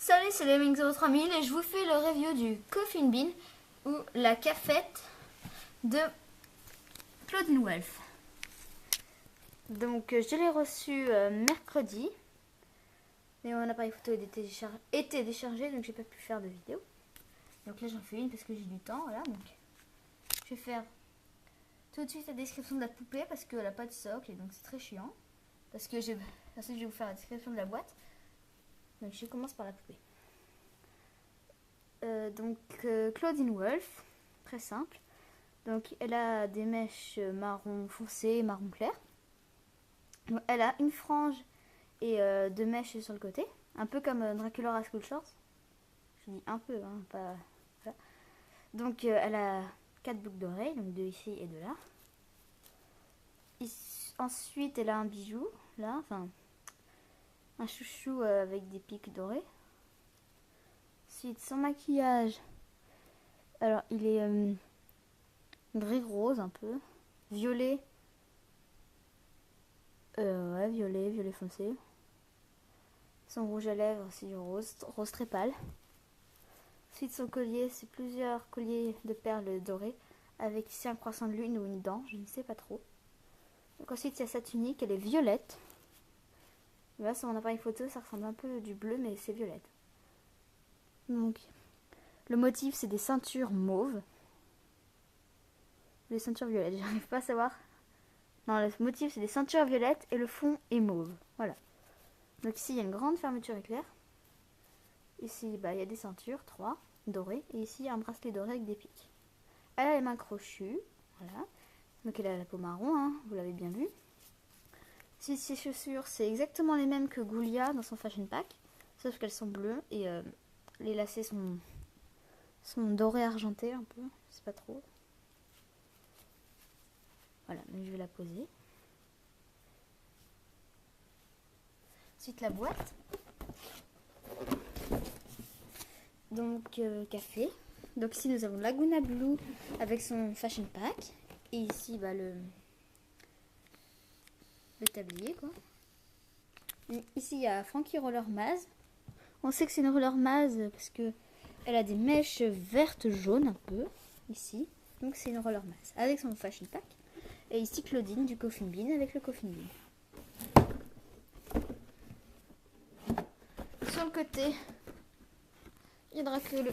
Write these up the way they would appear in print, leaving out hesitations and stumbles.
Salut, c'est Leming03000 et je vous fais le review du Coffin Bean ou la cafette de Claudine Wolf. Donc je l'ai reçu mercredi, mais mon appareil photo était déchargé, donc j'ai pas pu faire de vidéo. Donc là j'en fais une parce que j'ai du temps, voilà. Donc je vais faire tout de suite la description de la poupée parce qu'elle n'a pas de socle et donc c'est très chiant. Ensuite je vais vous faire la description de la boîte. Donc je commence par la poupée. Claudine Wolf, très simple. Donc elle a des mèches marron foncé et marron clair. Donc, elle a une frange et deux mèches sur le côté, un peu comme Dracula Rascal Shorts. Je dis un peu, hein, pas. Voilà. Donc elle a 4 boucles d'oreilles, donc deux ici et deux là. Ensuite elle a un bijou, là, enfin un chouchou avec des pics dorés. Ensuite son maquillage, alors il est gris rose un peu, violet, violet foncé. Son rouge à lèvres c'est du rose très pâle. Ensuite son collier, c'est plusieurs colliers de perles dorées avec ici un croissant de lune ou une dent, je ne sais pas trop. Donc ensuite il y a sa tunique, elle est violette. Et là sur mon appareil photo ça ressemble un peu du bleu mais c'est violette. Donc le motif c'est des ceintures mauves. Les ceintures violettes, j'arrive pas à savoir. Non, le motif c'est des ceintures violettes et le fond est mauve. Voilà. Donc ici il y a une grande fermeture éclair. Ici il y a des ceintures, 3 dorées. Et ici il y a un bracelet doré avec des pics. Elle a les mains crochues. Voilà. Donc elle a la peau marron, hein, vous l'avez bien vu. Ici ses chaussures c'est exactement les mêmes que Goulia dans son fashion pack. Sauf qu'elles sont bleues et les lacets sont dorés argentés un peu. Je sais pas trop. Voilà, donc je vais la poser. Ensuite la boîte. Donc café. Donc ici nous avons Laguna Blue avec son fashion pack. Et ici le tablier quoi. Et ici il y a Frankie Roller Maz. On sait que c'est une Roller Maz parce que elle a des mèches vertes jaunes un peu ici. Donc c'est une Roller Maz avec son fashion pack. Et ici Claudine du Coffin Bean avec le Coffin Bean. Sur le côté, il y a Dracula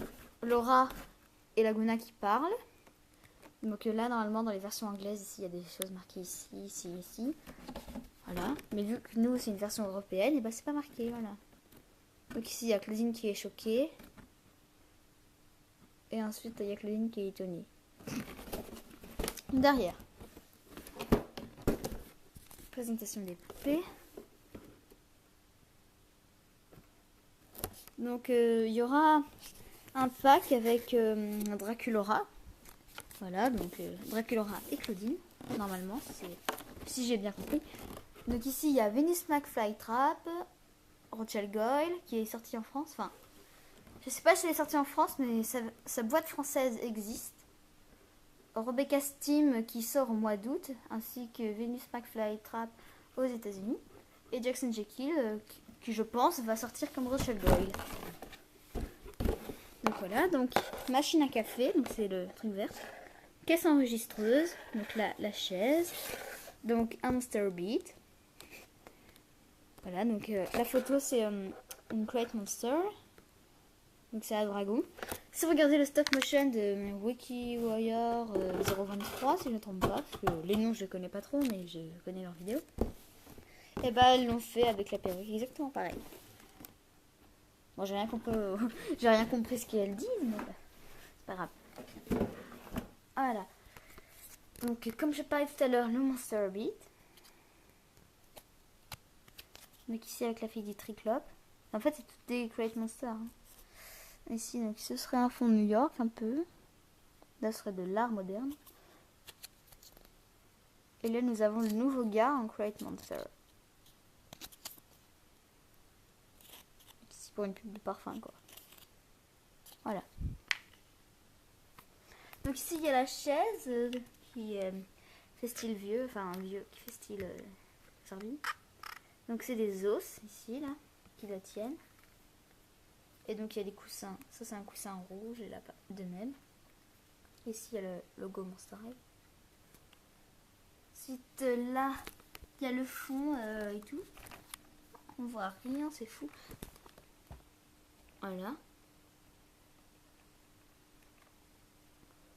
et Laguna qui parlent. Donc là, normalement, dans les versions anglaises, ici, il y a des choses marquées ici, ici, ici. Voilà. Mais vu que nous, c'est une version européenne, et c'est pas marqué, voilà. Donc ici, il y a Claudine qui est choquée. Et ensuite, il y a Claudine qui est étonnée. Derrière. Présentation des poupées. Donc il y aura un pack avec Draculaura. Voilà, donc Draculaura et Claudine, normalement, si j'ai bien compris. Donc ici il y a Venus McFlytrap, Rochelle Goyle qui est sortie en France. Enfin, je sais pas si elle est sortie en France, mais sa boîte française existe. Rebecca Steam qui sort au mois d'août, ainsi que Venus McFlytrap aux États-Unis. Et Jackson Jekyll qui je pense va sortir comme Rochelle Goyle. Donc voilà, donc machine à café, donc c'est le truc vert. Caisse enregistreuse, donc la chaise. Donc un Monster Beat. Voilà, donc la photo c'est une Crate Monster. Donc c'est un dragon. Si vous regardez le stop motion de Wiki Warrior 023, si je ne me trompe pas, parce que les noms je ne connais pas trop, mais je connais leurs vidéos. Et elles l'ont fait avec la perruque, exactement pareil. Bon, j'ai rien compris ce qu'elles disent, mais c'est pas grave. Voilà. Donc, comme je parlais tout à l'heure, le Monster Beat. Donc ici avec la fille du Triclope. En fait, c'est toutes des Crate Monsters. Hein. Ici, donc, ce serait un fond New York un peu. Là, ce serait de l'art moderne. Et là, nous avons le nouveau gars en Crate Monster. Ici pour une pub de parfum, quoi. Voilà. Donc ici, il y a la chaise qui fait style vieux, enfin vieux, qui fait style sardine. Donc c'est des os ici, là, qui la tiennent. Et donc il y a des coussins. Ça c'est un coussin rouge et là de même. Ici il y a le logo Monster High. Ensuite là il y a le fond et tout. On voit rien, c'est fou. Voilà.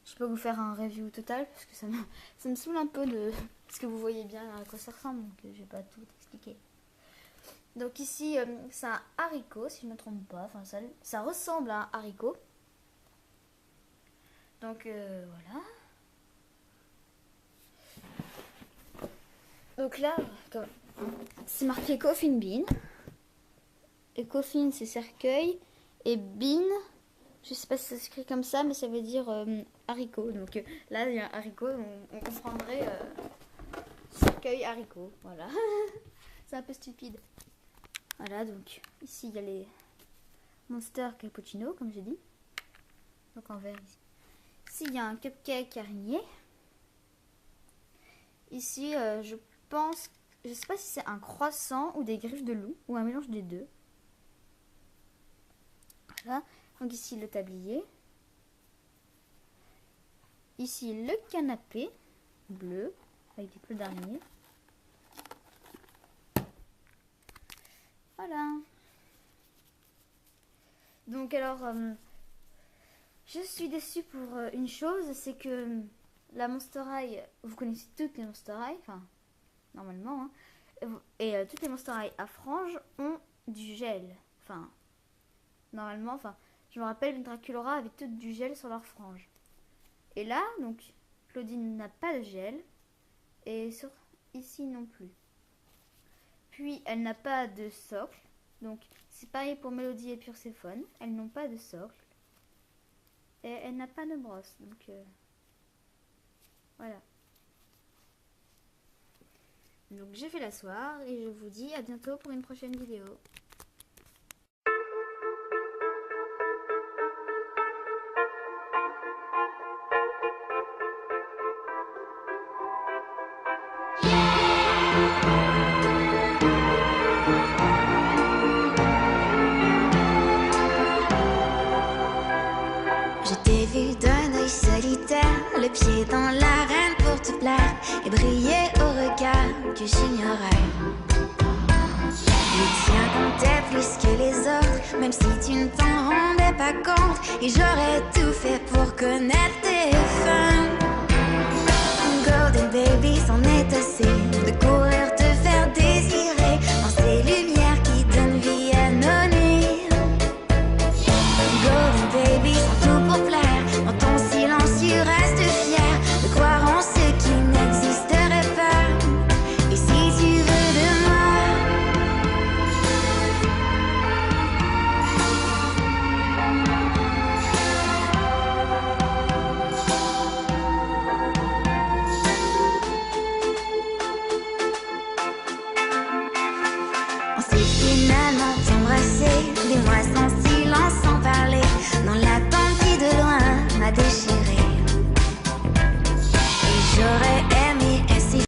Je peux vous faire un review total parce que ça me saoule un peu de... Parce que vous voyez bien à quoi ça ressemble, donc je vais pas tout expliquer. Donc ici, c'est un haricot, si je ne me trompe pas. Enfin, ça ressemble à un haricot. Donc voilà. Donc là, c'est marqué Coffin Bean. Et Coffin, c'est cercueil. Et Bean, je sais pas si ça s'écrit comme ça, mais ça veut dire haricot. Donc là, il y a un haricot, on comprendrait cercueil haricot. Voilà. C'est un peu stupide. Voilà, donc ici, il y a les Monster Cappuccino, comme j'ai dit. Donc en vert ici. Ici, il y a un cupcake araignée. Ici, je pense, je sais pas si c'est un croissant ou des griffes de loup, ou un mélange des deux. Voilà. Donc ici le tablier. Ici le canapé bleu avec des queues d'araignée. Voilà. Donc alors, je suis déçue pour une chose, c'est que la Monster High, vous connaissez toutes les Monster High, enfin normalement, hein, et toutes les Monster High à franges ont du gel. Enfin, normalement, enfin, je me rappelle une Draculaura avait toutes du gel sur leurs franges. Et là, donc, Claudine n'a pas de gel, et ici non plus. Puis, elle n'a pas de socle, donc c'est pareil pour Mélodie et Perséphone, elles n'ont pas de socle. Et elle n'a pas de brosse, donc voilà. Donc j'ai fait l'asseoir et je vous dis à bientôt pour une prochaine vidéo. Je t'ai vu d'un œil solitaire, le pied dans l'arène pour te plaire et briller au regard que j'ignorais. Le tien comptait plus que les autres, même si tu ne t'en rendais pas compte, et j'aurais tout fait pour connaître tes fins. Golden baby, c'en est assez de courir te faire désirer en ces lumières qui donnent vie à nos nuits. Golden baby, c'est tout pour plaire. Dans ton silence, tu restes fier de croire en ce qui n'existerait pas. Et si tu veux de moi, on s'est finalement embrassé.